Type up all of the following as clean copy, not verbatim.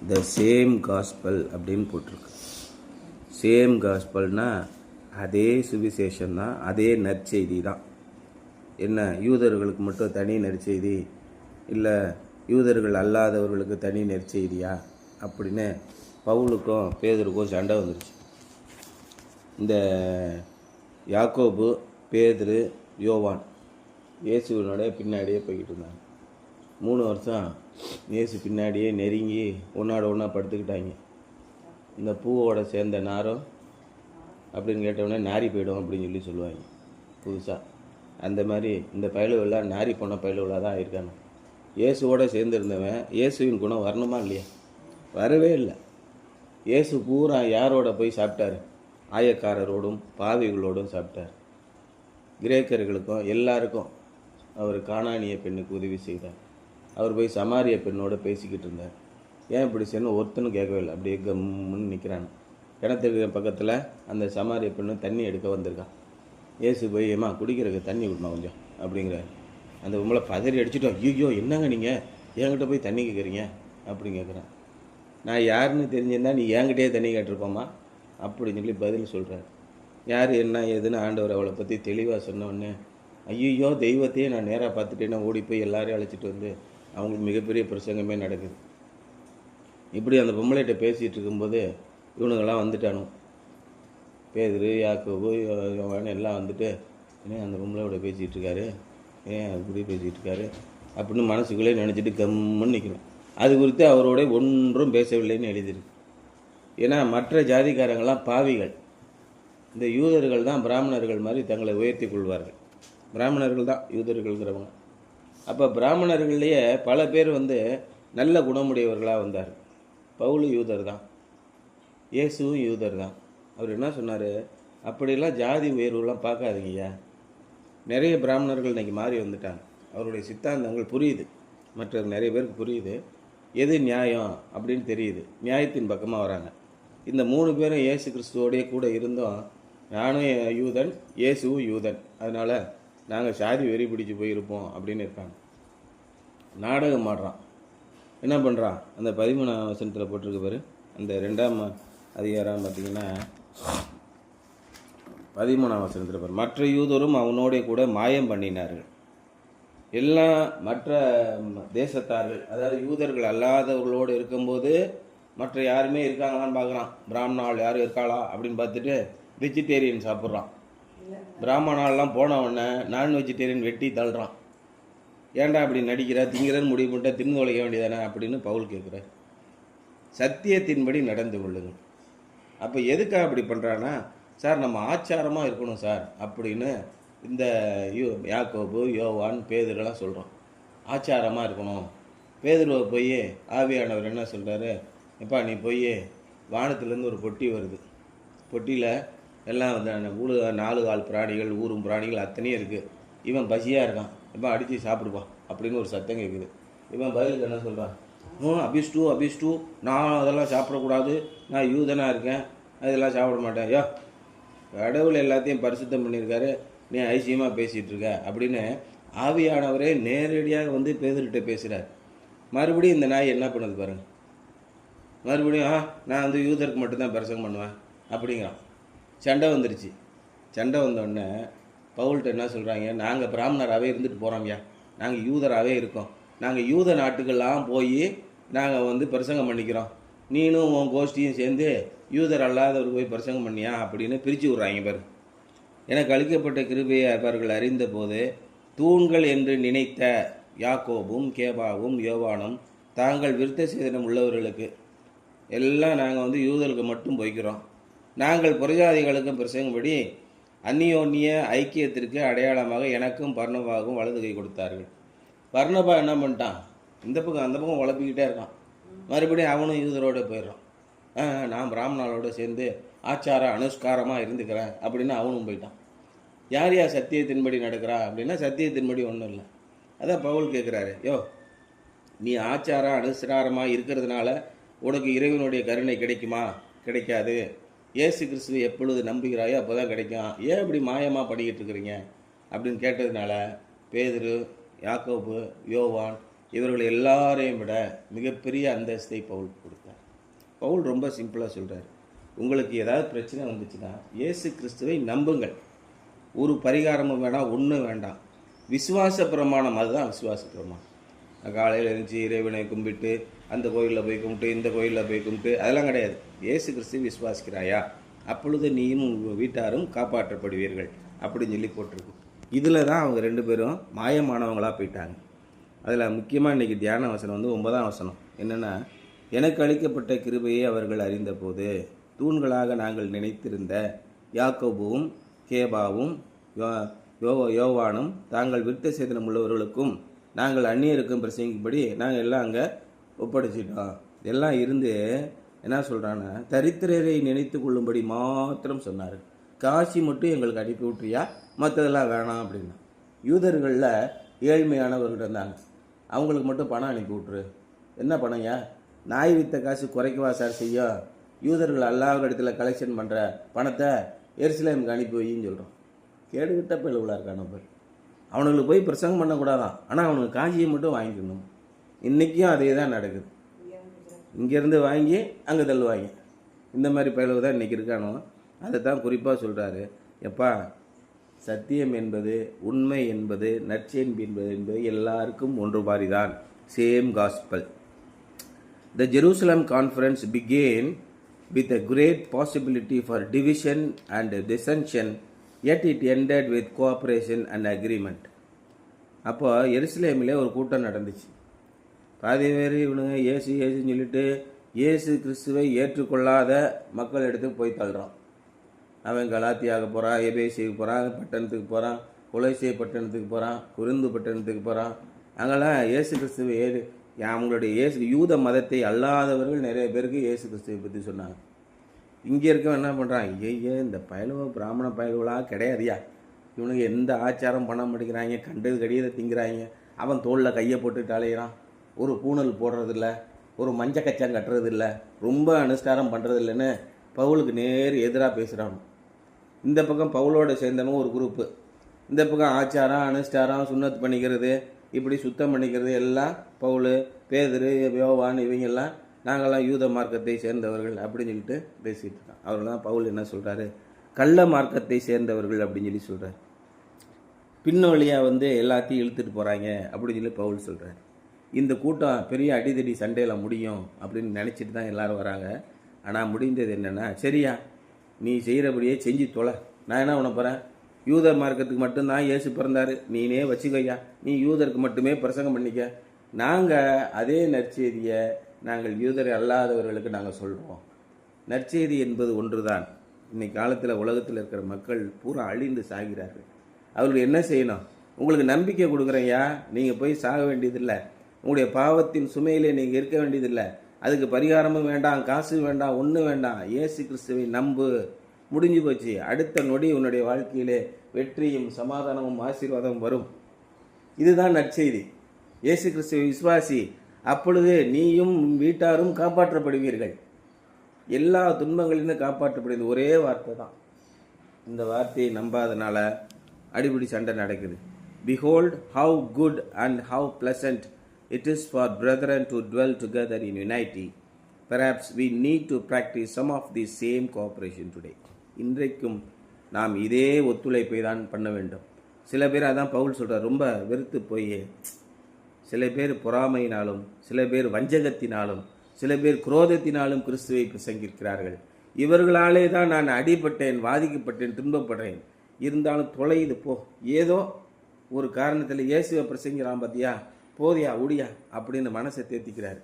The same gospel அப்படின்னு போட்டிருக்கு. Same காஸ்பல்னால் அதே சுவிசேஷம் தான், அதே நற்செய்தி தான். என்ன யூதர்களுக்கு மட்டும் தனி நற்செய்தி, இல்லை யூதர்கள் அல்லாதவர்களுக்கு தனி நற்செய்தியா அப்படின்னு பவுலுக்கும் பேதுருக்கும் சண்டை வந்துருச்சு. இந்த யாக்கோபு, பேதுரு, யோவான் இயேசுவினோட பின்னாடியே போய்கிட்டு இருந்தாங்க. 3 வருஷம் இயேசு பின்னாடியே நெருங்கி ஒன்றோட ஒன்றா படுத்துக்கிட்டாங்க. இந்த பூவோட சேர்ந்த நாரம் அப்படின்னு கேட்டவுடனே நாரி போயிடும் அப்படின்னு சொல்லுவாங்க புதுசாக. அந்த மாதிரி இந்த பயலுவெல்லாம் நாரி போன பயலுவலாக தான் இருக்காங்க. இயேசுவோடு சேர்ந்துருந்தவன் இயேசுவின் குணம் வரணுமா இல்லையா? வரவே இல்லை. இயேசு பூரா யாரோட போய் சாப்பிட்டார்? ஆயக்காரரோடும் பாவிகளோடும் சாப்பிட்டார். கிரேக்கர்களுக்கும் எல்லாருக்கும் அவர் கானானிய பெண்ணுக்கு உதவி செய்தார். அவர் போய் சமாரிய பெண்ணோடு பேசிக்கிட்டு இருந்தார். ஏன் இப்படி செய்யணும் ஒருத்தனும் கேட்கவே இல்லை. அப்படியே கம்முன்னு நிற்கிறாங்க. கிணத்துக்கு பக்கத்தில் அந்த சமாரிய பெண்ணு தண்ணி எடுக்க வந்திருக்கான். ஏசு போய் ஏமா குடிக்கிறதுக்கு தண்ணி விடணும் கொஞ்சம் அப்படிங்கிறார். அந்த உங்களை பதறி அடிச்சுட்டோம். ஐயோ என்னங்க நீங்கள் என்கிட்ட போய் தண்ணி கேட்குறீங்க அப்படின்னு கேட்குறேன். நான் யாருன்னு தெரிஞ்சிருந்தா நீ என்கிட்டயே தண்ணி கேட்டிருப்போமா அப்படின்னு சொல்லி பதில் சொல்கிறார். யார் என்ன ஏதுன்னு ஆண்டவர் அவளை பற்றி தெளிவாக சொன்னோடனே ஐயோ தெய்வத்தையே நான் நேராக பார்த்துட்டேன்னா ஓடி போய் எல்லாரையும் அழைச்சிட்டு வந்து அவங்களுக்கு மிகப்பெரிய பிரசங்கமே நடக்குது. இப்படி அந்த பொம்பளைகிட்ட பேசிகிட்டு இருக்கும்போது இவனுங்கெல்லாம் வந்துட்டானு. பேதுரு, யாக்கோபு, யோவான் எல்லாம் வந்துட்டு ஏன் அந்த பொம்பளையோட பேசிகிட்டு இருக்காரு, ஏன் அப்படி பேசிகிட்டு இருக்காரு அப்படின்னு மனசுக்குள்ளே நினச்சிட்டு கம்முன்னு நிற்கணும். அது குறித்து அவரோட ஒன்றும் பேசவில்லைன்னு எழுதியிருக்கு. ஏன்னா மற்ற ஜாதிக்காரங்கள்லாம் பாவிகள். இந்த யூதர்கள் தான் பிராமணர்கள் மாதிரி தங்களை உயர்த்தி கொள்வார்கள். பிராமணர்கள் தான் யூதர்கள்ங்கிறவங்க. அப்போ பிராமணர்கள்லேயே பல பேர் நல்ல குணமுடையவர்களாக வந்தார். பவுல் யூதர் தான், இயேசுவும் யூதர் தான். அவர் என்ன சொன்னார்? அப்படிலாம் ஜாதி உயர்வுலாம் பார்க்காதீங்கய்யா. நிறைய பிராமணர்கள் இன்றைக்கி மாறி வந்துட்டாங்க. அவருடைய சித்தாந்தங்கள் புரியுது, மற்ற நிறைய பேருக்கு புரியுது. எது நியாயம் அப்படின்னு தெரியுது. நியாயத்தின் பக்கமாக வராங்க. இந்த 3 பேரும் இயேசு கிறிஸ்துவோடைய கூட இருந்தோம். நானும் யூதன், இயேசுவும் யூதன், அதனால் நாங்கள் சாதி வெறி பிடிச்சி போயிருப்போம் அப்படின்னு இருக்காங்க. நாடகம் ஆடுறான். என்ன பண்ணுறான்? அந்த 13ஆம் வசனத்தில் போட்டிருக்கு பாரு. அந்த 2ஆம் அதிகாரம் பார்த்திங்கன்னா 13ஆம் வசனத்தில் பாரு. மற்ற யூதரும் அவனோடைய கூட மாயம் பண்ணினார்கள். எல்லாம் மற்ற தேசத்தார்கள், அதாவது யூதர்கள் அல்லாதவர்களோடு இருக்கும்போது மற்ற யாருமே இருக்காங்களான்னு பார்க்குறான். பிராமணால் யாரும் இருக்காளா அப்படின்னு பார்த்துட்டு வெஜிடேரியன் சாப்பிட்றான். பிராமணாலாம் போனவொடனே நான் வெஜிடேரியன் வெட்டி தள்ளுறான். ஏன்டா அப்படி நடிக்கிற, திங்கிறன்னு முடிவு பண்ணிட்டா தின்னு உழைக்க வேண்டியதானே அப்படின்னு பவுல் கேட்குறார். சத்தியத்தின்படி நடந்து கொள்ளுங்கள். அப்போ எதுக்காக அப்படி பண்ணுறான்னா, சார் நம்ம ஆச்சாரமாக இருக்கணும் சார் அப்படின்னு இந்த யாக்கோபு, யோவான், பேதுருலாம் சொல்கிறோம். ஆச்சாரமாக இருக்கணும். பேதுருவை போய் ஆவியானவர் என்ன சொல்கிறாரு? எப்பா நீ போய் வானத்துலேருந்து ஒரு பொட்டி வருது, பொட்டியில் எல்லாம் 4 கால் பிராணிகள், ஊரும் பிராணிகள் அத்தனையும் இருக்குது. இவன் பசியாக இருக்கான், எப்போ அடித்து சாப்பிடுப்பா அப்படின்னு ஒரு சத்தம் கேட்குது. இவன் பதிலுக்கு என்ன சொல்கிறான்? அபிஷ்டு நான் அதெல்லாம் சாப்பிடக்கூடாது, நான் யூதனாக இருக்கேன், அதெல்லாம் சாப்பிட மாட்டேன். ஐயோ கடவுள் எல்லாத்தையும் பரிசுத்தம் பண்ணியிருக்காரு, நீ ஐசியமாக பேசிகிட்டு இருக்க அப்படின்னு ஆவியானவரே நேரடியாக பேதுருகிட்ட பேசுகிறார். மறுபடியும் இந்த நாய் என்ன பண்ணுது பாருங்க. மறுபடியும் நான் யூதருக்கு மட்டும்தான் பிரசங்கம் பண்ணுவேன் அப்படிங்கிறான். சண்டை வந்துருச்சு. சண்டை வந்தோடனே பவுல்கிட்ட என்ன சொல்கிறாங்க? நாங்கள் பிராமணராகவே இருந்துட்டு போகிறோம்யா, நாங்கள் யூதராகவே இருக்கோம், நாங்கள் யூத நாட்டுக்கெல்லாம் போய் நாங்கள் பிரசங்கம் பண்ணிக்கிறோம், நீனும் உன் கோஷ்டியும் சேர்ந்து யூதர் அல்லாதவருக்கு போய் பிரசங்கம் பண்ணியா அப்படின்னு பிரித்து விட்றாங்க பாரு. எனக்கு அளிக்கப்பட்ட கிருபையை அவர்கள் அறிந்த போது தூண்கள் என்று நினைத்த யாக்கோபும் கேபாவும் யோவானும் தாங்கள் விருத்த சேதனம் உள்ளவர்களுக்கு எல்லாம் நாங்கள் யூதர்களுக்கு மட்டும் போய்க்கிறோம், நாங்கள் புறஜாதிகளுக்கும் பிரசங்கப்படி அந்நியோன்னிய ஐக்கியத்திற்கு அடையாளமாக எனக்கும் பர்னபாவுக்கும் வலது கை கொடுத்தார்கள். பர்னபா என்ன பண்ணிட்டான்? இந்த பக்கம் அந்த பக்கம் உழப்பிக்கிட்டே இருக்கான். மறுபடியும் அவனும் யூதரோடு போயிடுறான். நான் பிராமணாலோடு சேர்ந்து ஆச்சார அனுஷ்காரமாக இருந்துக்கிறேன் அப்படின்னு அவனும் போயிட்டான். யார் யார் சத்தியத்தின்படி நடக்கிறா அப்படின்னா சத்தியத்தின்படி ஒன்றும் இல்லை. அதான் பவுல் கேட்குறாரு, யோ நீ ஆச்சார அனுஷ்காரமாக இருக்கிறதுனால உனக்கு இறைவனுடைய கருணை கிடைக்குமா? கிடைக்காது. இயேசு கிறிஸ்துவை எப்பொழுது நம்புகிறாயோ அப்போ தான் கிடைக்கும். ஏன் இப்படி மாயமாக பண்ணிக்கிட்டு இருக்கிறீங்க அப்படின்னு கேட்டதுனால பேதுரு, யாக்கோபு, யோவான் இவர்கள் எல்லாரையும் விட மிகப்பெரிய அந்தஸ்தை பவுல் கொடுத்தார். பவுல் ரொம்ப சிம்பிளாக சொல்கிறார், உங்களுக்கு ஏதாவது பிரச்சனை வந்துச்சுன்னா இயேசு கிறிஸ்துவை நம்புங்கள். ஒரு பரிகாரமும் வேண்டாம், ஒன்றும் வேண்டாம். விசுவாச பிரமாணம், அதுதான் விசுவாச பிரமாணம். காலையில் எழுந்துச்சு இறைவனை கும்பிட்டு அந்த கோயிலில் போய் கும்பிட்டு இந்த கோயிலில் போய் கும்பிட்டு அதெல்லாம் கிடையாது. இயேசு கிறிஸ்துவை விசுவாசிக்கிறாயா, அப்பொழுது நீயும் உங்கள் வீட்டாரும் காப்பாற்றப்படுவீர்கள் அப்படின்னு சொல்லி போட்டிருக்கு. இதில் தான் அவங்க 2 பேரும் மாயமானவங்களாக போயிட்டாங்க. அதில் முக்கியமாக இன்றைக்கி தியான வசனம் வந்து 9ஆம் வசனம் என்னென்னா, எனக்கு அளிக்கப்பட்ட கிருபையை அவர்கள் அறிந்த போது தூண்களாக நாங்கள் நினைத்திருந்த யாக்கோபுவும் கேபாவும் யோவானும் தாங்கள் விருத்த சேதனம் உள்ளவர்களுக்கும் நாங்கள் அந்நியருக்கும் பிரசங்கிப்படி நாங்கள் எல்லாம் அங்கே ஒப்படைச்சிட்டோம். எல்லாம் இருந்து என்ன சொல்கிறான்னா, தரித்திரரை நினைத்து கொள்ளும்படி மாத்திரம் சொன்னார். காசி மட்டும் எங்களுக்கு அனுப்பி விட்றியா, மற்றதெல்லாம் வேணாம் அப்படின்னா. யூதர்களில் ஏழ்மையானவர்கள் இருந்தாங்க, அவங்களுக்கு மட்டும் பணம் அனுப்பி விட்ரு. என்ன பணம்யா, நாய் வித்த காசு குறைக்கவா சார் செய்யும்? யூதர்கள் அல்லாத இடத்துல கலெக்ஷன் பண்ணுற பணத்தை எருசலேமுக்கு அனுப்பி வைன்னு சொல்கிறோம். கேடுகிட்ட பிள்ளைகளாக இருக்கான பேர். அவனுங்களுக்கு போய் பிரசங்கம் பண்ணக்கூடாதான், ஆனால் அவனுக்கு காசியை மட்டும் வாங்கிக்கணும். இன்றைக்கும் அதே தான் நடக்குது. இங்கேருந்து வாங்கி அங்கே தள்ளுவாங்க. இந்த மாதிரி பயிலவு தான் இன்றைக்கி இருக்கானோ. அதை தான் குறிப்பாக சொல்கிறாரு, எப்பா சத்தியம் என்பது, உண்மை என்பது, நற்செய்தி என்பது எல்லாருக்கும் ஒன்று மாதிரிதான். Same gospel. The Jerusalem conference began with a great possibility for division and dissension, yet it ended with cooperation and agreement. அப்போ எருசலேமிலே ஒரு கூட்டம் நடந்துச்சு. பாதி பேர் இவனுங்க ஏசுன்னு சொல்லிட்டு இயேசு கிறிஸ்துவை ஏற்றுக்கொள்ளாத மக்கள் இடத்துக்கு போய் தள்ளுறான். அவன் கலாத்தியாக போகிறான், எபேசிக்கு போகிறான், பட்டணத்துக்கு போகிறான், கொலைசே பட்டணத்துக்கு போகிறான், குருந்து பட்டணத்துக்கு போகிறான். அங்கெல்லாம் இயேசு கிறிஸ்துவை அவங்களுடைய யூத மதத்தை அல்லாதவர்கள் நிறைய பேருக்கு இயேசு கிறிஸ்துவை பற்றி சொன்னாங்க. இங்கே இருக்கவன் என்ன பண்ணுறான், இந்த பயலுவ பிராமண பயலுவலாக கிடையாதுயா, இவனுக்கு எந்த ஆச்சாரம் பண்ண மாட்டேங்கிறாங்க, கண்டது கடியதை திங்கிறாங்க. அவன் தோளில் கையை போட்டுட்டு அலையிறான், ஒரு பூணல் போடுறதில்ல, ஒரு மஞ்ச கச்சம் கட்டுறதில்ல, ரொம்ப அனுஷ்டாரம் பண்ணுறதில்லன்னு பவுலுக்கு நேர் எதிராக பேசுகிறான். இந்த பக்கம் பவுலோடு சேர்ந்தவங்க ஒரு குரூப்பு, இந்த பக்கம் ஆச்சாரம் அனுஷ்டாரம் சுண்ணத்து பண்ணிக்கிறது இப்படி சுத்தம் பண்ணிக்கிறது எல்லாம் பவுல், பேதுரு, யோவான் இவங்கெல்லாம் நாங்கள்லாம் யூத மார்க்கத்தை சேர்ந்தவர்கள் அப்படின்னு சொல்லிட்டு பேசிகிட்டு இருக்கான். அவர் தான் பவுல் என்ன சொல்கிறாரு, கள்ள மார்க்கத்தை சேர்ந்தவர்கள் அப்படின்னு சொல்லி சொல்கிறார். பின்னொழியாக எல்லாத்தையும் இழுத்துட்டு போகிறாங்க அப்படின்னு சொல்லி பவுல் சொல்கிறார். இந்த கூட்டம் பெரிய அடிதடி சண்டையில் முடியும் அப்படின்னு நினச்சிட்டு தான் எல்லோரும் வராங்க. ஆனால் முடிந்தது என்னென்னா, சரியா நீ செய்கிறபடியே செஞ்சு தொலை, நான் என்ன பண்ண போகிறேன், யூதர் மார்க்கத்துக்கு மட்டும்தான் இயேசு பிறந்தார், நீனே வச்சுக்கையா, நீ யூதருக்கு மட்டுமே பிரசங்கம் பண்ணிக்க. நாங்கள் அதே நற்செய்தியை நாங்கள் யூதர் அல்லாதவர்களுக்கு நாங்கள் சொல்கிறோம். நற்செய்தி என்பது ஒன்று தான். இன்னைக்கு காலத்தில் உலகத்தில் இருக்கிற மக்கள் பூரா அழிந்து சாகிறார்கள். அவர்கள் என்ன செய்யணும், உங்களுக்கு நம்பிக்கை கொடுக்குறேயா, நீங்கள் போய் சாக வேண்டியதில்லை, உங்களுடைய பாவத்தின் சுமையிலே நீங்கள் இருக்க வேண்டியதில்லை, அதுக்கு பரிகாரமும் வேண்டாம், காசு வேண்டாம், ஒன்றும் வேண்டாம், இயேசு கிறிஸ்துவை நம்பு, முடிஞ்சு போச்சு. அடுத்த நொடி உன்னுடைய வாழ்க்கையிலே வெற்றியும் சமாதானமும் ஆசீர்வாதமும் வரும். இதுதான் நற்செய்தி. இயேசு கிறிஸ்துவை விசுவாசி, அப்பொழுது நீயும் வீட்டாரும் காப்பாற்றப்படுவீர்கள். எல்லா துன்பங்களிலிருந்து காப்பாற்றப்படுது ஒரே வார்த்தை தான். இந்த வார்த்தையை நம்பாதனால அடிப்படி சண்டை நடக்குது. Behold how good and how pleasant it is for brethren to dwell together in unity. Perhaps we need to practice some of the same cooperation today. இன்றைக்கும் நாம் இதே ஒத்துழைப்பை தான் பண்ண வேண்டும். சில பேர் அதான் பவுல் சொல்கிறார், ரொம்ப வெறுத்து போய் சில பேர் பொறாமையினாலும், சில பேர் வஞ்சகத்தினாலும், சில பேர் குரோதத்தினாலும் கிறிஸ்துவை பிரசங்கிக்கிறார்கள். இவர்களாலே தான் நான் அடிபட்டேன், வாதிக்கப்பட்டேன், துன்பப்படுறேன், இருந்தாலும் தொலையுது போ, ஏதோ ஒரு காரணத்தில் இயேசுவை பிரசங்கிறான் பார்த்தியா, போதியா உடியா அப்படின்னு மனசை தேத்திக்கிறார்.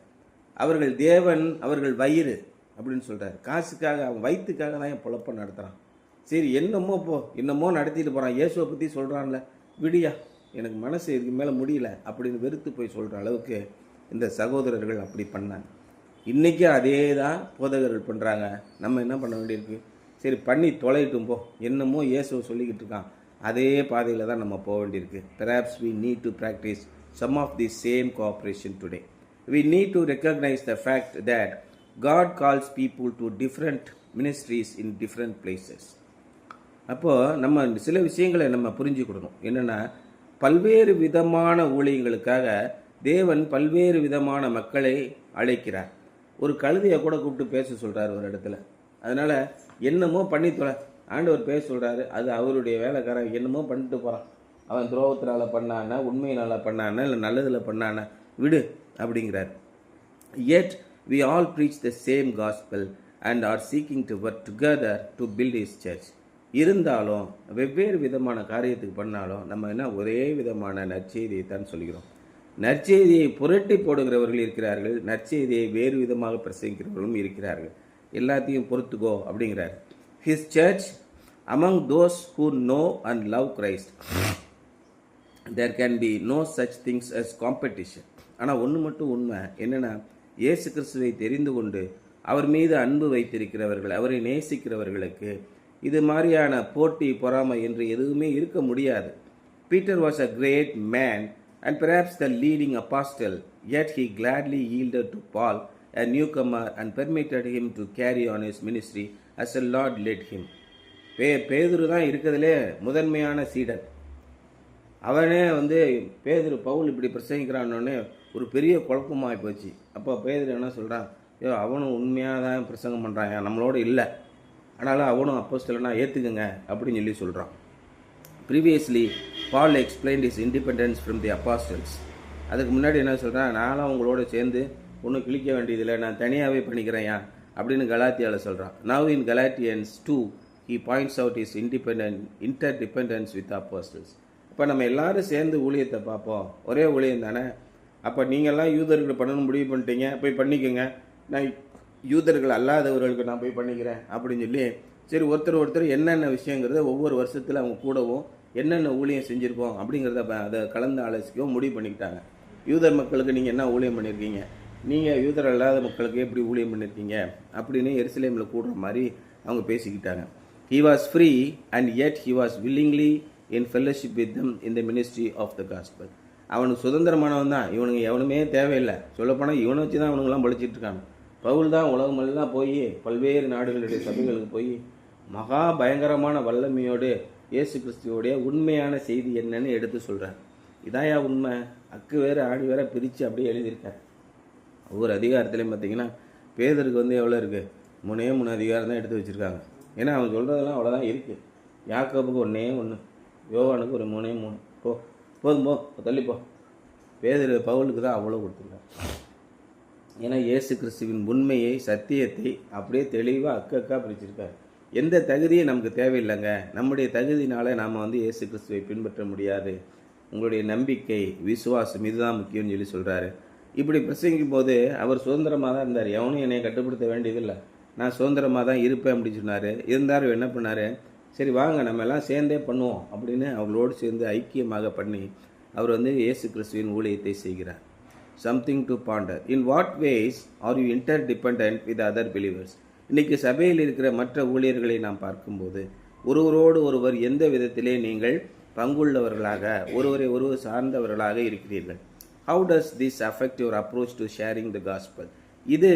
அவர்கள் தேவன், அவர்கள் வயிறு அப்படின்னு சொல்கிறார். காசுக்காக, அவன் வயிற்றுக்காக தான் என் பொழப்ப நடத்துகிறான். சரி என்னமோ போ, என்னமோ நடத்திட்டு போகிறான், இயேசுவை பற்றி சொல்கிறான்ல, விடியா, எனக்கு மனசு இதுக்கு மேலே முடியல அப்படின்னு வெறுத்து போய் சொல்கிற அளவுக்கு இந்த சகோதரர்கள் அப்படி பண்ணாங்க. இன்றைக்கும் அதே தான் போதகர்கள் பண்ணுறாங்க. நம்ம என்ன பண்ண வேண்டியிருக்கு, சரி பண்ணி தொலையிட்டும் போ, என்னமோ இயேசுவை சொல்லிக்கிட்டு இருக்கான், அதே பாதையில் தான் நம்ம போக வேண்டியிருக்கு. Perhaps we need to practice some of the same cooperation today. We need to recognize the fact that God calls people to different ministries in different places. அப்போது நம்ம சில விஷயங்களை நம்ம புரிஞ்சுக்கிடணும். என்னென்னா, பல்வேறு விதமான ஊழியங்களுக்காக தேவன் பல்வேறு விதமான மக்களை அழைக்கிறார். ஒரு கழுதையை கூட கூப்பிட்டு பேச சொல்கிறார் ஒரு இடத்துல. அதனால் என்னமோ பண்ணி தொலை, ஆண்டவர் பேச சொல்கிறாரு, அது அவருடைய வேலைக்காரன் என்னமோ பண்ணிட்டு போகிறான். அவன் துரோகத்தினால பண்ணானா, உண்மையினால் பண்ணானா, இல்லை நல்லதில் பண்ணானா, விடு அப்படிங்கிறார். Yet we all preach the same gospel and are seeking to work together to build his church. இருந்தாலும் வெவ்வேறு விதமான காரியத்துக்கு பண்ணாலும் நம்ம என்ன ஒரே விதமான நற்செய்தியை தான் சொல்கிறோம். நற்செய்தியை புரட்டி போடுகிறவர்கள் இருக்கிறார்கள், நற்செய்தியை வேறு விதமாக பிரசங்கிக்கிறவர்களும் இருக்கிறார்கள். எல்லாத்தையும் பொறுத்துக்கோ அப்படிங்கிறார். His church among those who know and love Christ, there can be no such things as competition. ஆனால் ஒன்று மட்டும் உண்மை என்னென்னா, இயேசு கிறிஸ்துவை தெரிந்து கொண்டு அவர் மீது அன்பு வைத்திருக்கிறவர்கள், அவரை நேசிக்கிறவர்களுக்கு இது மாதிரியான போட்டி பொறாமை என்று எதுவுமே இருக்க முடியாது. Peter was a great man and perhaps the leading apostle, yet he gladly yielded to Paul, a newcomer, and permitted him to carry on his ministry as the Lord led him. பேதுரு தான் இருக்கிறதுலே முதன்மையான சீடன். அவனே பேதுரு பவுல் இப்படி பிரசங்கிக்கிறான்னொடனே ஒரு பெரிய குழப்பமாகி போச்சு. அப்போ பேதுரு என்ன சொல்கிறான், அவனும் உண்மையாக தான் பிரசங்கம் பண்ணுறான், நம்மளோட இல்லை, ஆனாலும் அவனும் அப்போஸ்தலனா ஏற்றுக்குங்க அப்படின்னு சொல்லி சொல்கிறான். Previously Paul explained is independence from the apostles. அதுக்கு முன்னாடி என்ன சொல்கிறான், நானும் அவங்களோட சேர்ந்து ஒன்றும் கிழிக்க வேண்டியதில்லை, நான் தனியாகவே பண்ணிக்கிறேன் அப்படின்னு கலாத்தியாவில் சொல்கிறான். Now in Galatians 2 he points out his interdependence with the apostles. இப்போ நம்ம எல்லாரும் சேர்ந்து ஊழியத்தை பார்ப்போம், ஒரே ஊழியம் தானே. அப்போ நீங்கள்லாம் யூதர்கள் பண்ணணும் முடிவு பண்ணிட்டீங்க, போய் பண்ணிக்கோங்க, நான் யூதர்கள் அல்லாதவர்களுக்கு நான் போய் பண்ணிக்கிறேன் அப்படின்னு சொல்லி, சரி ஒருத்தர் என்னென்ன விஷயங்கிறத ஒவ்வொரு வருஷத்தில் அவங்க கூடவும் என்னென்ன ஊழியம் செஞ்சுருக்கோம் அப்படிங்கிறத அதை கலந்து ஆலோசிக்கவும் முடிவு பண்ணிக்கிட்டாங்க. யூதர் மக்களுக்கு நீங்கள் என்ன ஊழியம் பண்ணியிருக்கீங்க, நீங்கள் யூதர் அல்லாத மக்களுக்கு எப்படி ஊழியம் பண்ணியிருக்கீங்க அப்படின்னு எருசலேமில் கூடுற மாதிரி அவங்க பேசிக்கிட்டாங்க. He was free and yet he was willingly in fellowship with them in the ministry of the gospel. அவனுக்கு சுதந்திரமானவன் தான், இவனுங்க எவனுமே தேவையில்லை. சொல்லப்போனால் இவனை வச்சு தான் அவனுங்களாம் படிச்சுட்டு இருக்காங்க. பவுல் தான் உலகமெல்லாம் போய் பல்வேறு நாடுகளுடைய சபைகளுக்கு போய் மகா பயங்கரமான வல்லமையோடு இயேசு கிறிஸ்துவோடைய உண்மையான செய்தி என்னன்னு எடுத்து சொல்கிறார். இதாயா உண்மை, அக்கு வேறு ஆடி வேற பிரித்து அப்படியே எழுதியிருக்கார். ஒவ்வொரு அதிகாரத்துலேயும் பார்த்தீங்கன்னா பேதருக்கு எவ்வளோ இருக்குது, 3 அதிகாரம் தான் எடுத்து வச்சுருக்காங்க. ஏன்னா அவன் சொல்கிறதெல்லாம் அவ்வளோதான் இருக்குது. யாக்கோபுக்கு 1, யோவானுக்கு ஒரு 3. போதும் தள்ளிப்போ. பவுலுக்கு தான் அவ்வளோ கொடுத்துருக்காங்க. ஏன்னா இயேசு கிறிஸ்துவின் உண்மையை சத்தியத்தை அப்படியே தெளிவாக அக்கா பிரிச்சிருக்காரு. எந்த தகுதியும் நமக்கு தேவையில்லைங்க. நம்முடைய தகுதினால நாம் இயேசு கிறிஸ்துவை பின்பற்ற முடியாது. உங்களுடைய நம்பிக்கை, விசுவாசம் இதுதான் முக்கியம்னு சொல்லி சொல்கிறாரு. இப்படி பிரசங்கிக்கும் போது அவர் சுதந்திரமாக தான் இருந்தார். எவனும் என்னை கட்டுப்படுத்த வேண்டியதில்லை, நான் சுதந்திரமாக தான் இருப்பேன் அப்படின்னு சொன்னார். இருந்தாலும் என்ன பண்ணார், சரி வாங்க நம்ம எல்லாம் சேர்ந்தே பண்ணுவோம் அப்படின்னு அவங்களோடு சேர்ந்து ஐக்கியமாக பண்ணி அவர் இயேசு கிறிஸ்துவின் ஊழியத்தை செய்கிறார். Something to ponder. In what ways are you interdependent with other believers? இன்றைக்கி சபையில் இருக்கிற மற்ற ஊழியர்களை நாம் பார்க்கும்போது ஒருவரோடு ஒருவர் எந்த விதத்திலே நீங்கள் பங்குள்ளவர்களாக, ஒருவரை ஒருவர் சார்ந்தவர்களாக இருக்கிறீர்கள்? How does this affect your approach to sharing the gospel? இது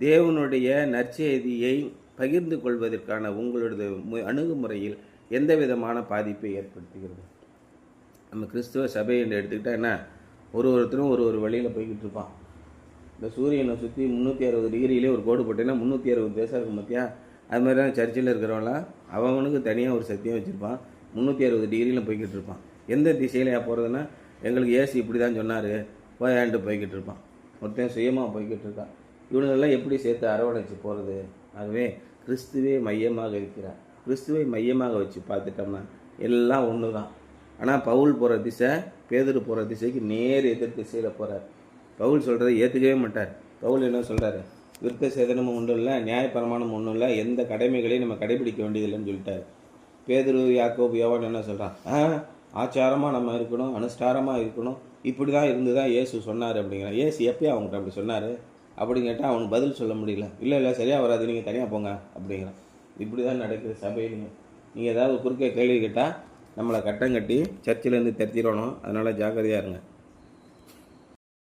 தேவனுடைய நற்செய்தியை பகிர்ந்து கொள்வதற்கான உங்களோட அணுகுமுறையில் எந்த விதமான பாதிப்பை ஏற்படுத்துகிறது? நம்ம கிறிஸ்துவ சபை என்று எடுத்துக்கிட்டால் என்ன, ஒருத்தரும் ஒரு வழியில் போய்கிட்டு இருப்பான். இந்த சூரியனை சுற்றி 360 டிகிரியிலே ஒரு கோடு போட்டேன்னா 360 தேசம் இருக்கும் பார்த்தியா, அது மாதிரி தான் சர்ச்சில் இருக்கிறவங்களாம் அவனுக்கு தனியாக ஒரு சத்தியம் வச்சுருப்பான். 360 டிகிரியில் போய்கிட்டு இருப்பான். எந்த திசையிலையா போகிறதுனா, எங்களுக்கு ஏசு இப்படி தான் சொன்னார் போயாண்டு போய்கிட்டு இருப்பான். ஒருத்தன் சுயமாக போய்கிட்டு இருக்கான். இவனுங்கெல்லாம் எப்படி சேர்த்து அரவணைச்சு போகிறது? ஆகவே கிறிஸ்துவே மையமாக இருக்கிறார். கிறிஸ்துவை மையமாக வச்சு பார்த்துட்டோம்னா எல்லாம் ஒன்று தான். ஆனால் பவுல் போகிற திசை பேதுரு போகிற திசைக்கு நேர் எதிர் திசையில் போகிறார். பவுல் சொல்கிறத ஏற்றுக்கவே மாட்டார். பவுல் என்ன சொல்கிறாரு, விருத்த சேதனமும் ஒன்றும் இல்லை, நியாயப்பிரமாணம் ஒன்றும் இல்லை, எந்த கடமைகளையும் நம்ம கடைபிடிக்க வேண்டியதில்லைன்னு சொல்லிட்டார். பேதுரு, யாக்கோபு, யோவான் என்ன சொல்கிறான், ஆச்சாரமாக நம்ம இருக்கணும், அனுஷ்டாரமாக இருக்கணும், இப்படி தான் இருந்து தான் இயேசு சொன்னார் அப்படிங்கிறான். இயேசு எப்போயும் அவங்ககிட்ட அப்படி சொன்னார் அப்படின்னு கேட்டால் அவனுக்கு பதில் சொல்ல முடியல. இல்லை சரியாக வராது, நீங்கள் தனியாக போங்க அப்படிங்கிறான். இப்படி தான் நடக்குது சபையிலையும். நீங்கள் ஏதாவது குறுக்கே கேள்வி கேட்டால் நம்மளை கட்டம் கட்டி சர்ச்சிலேருந்து தருத்திடணும். அதனால் ஜாக்கிரதையாக இருங்க.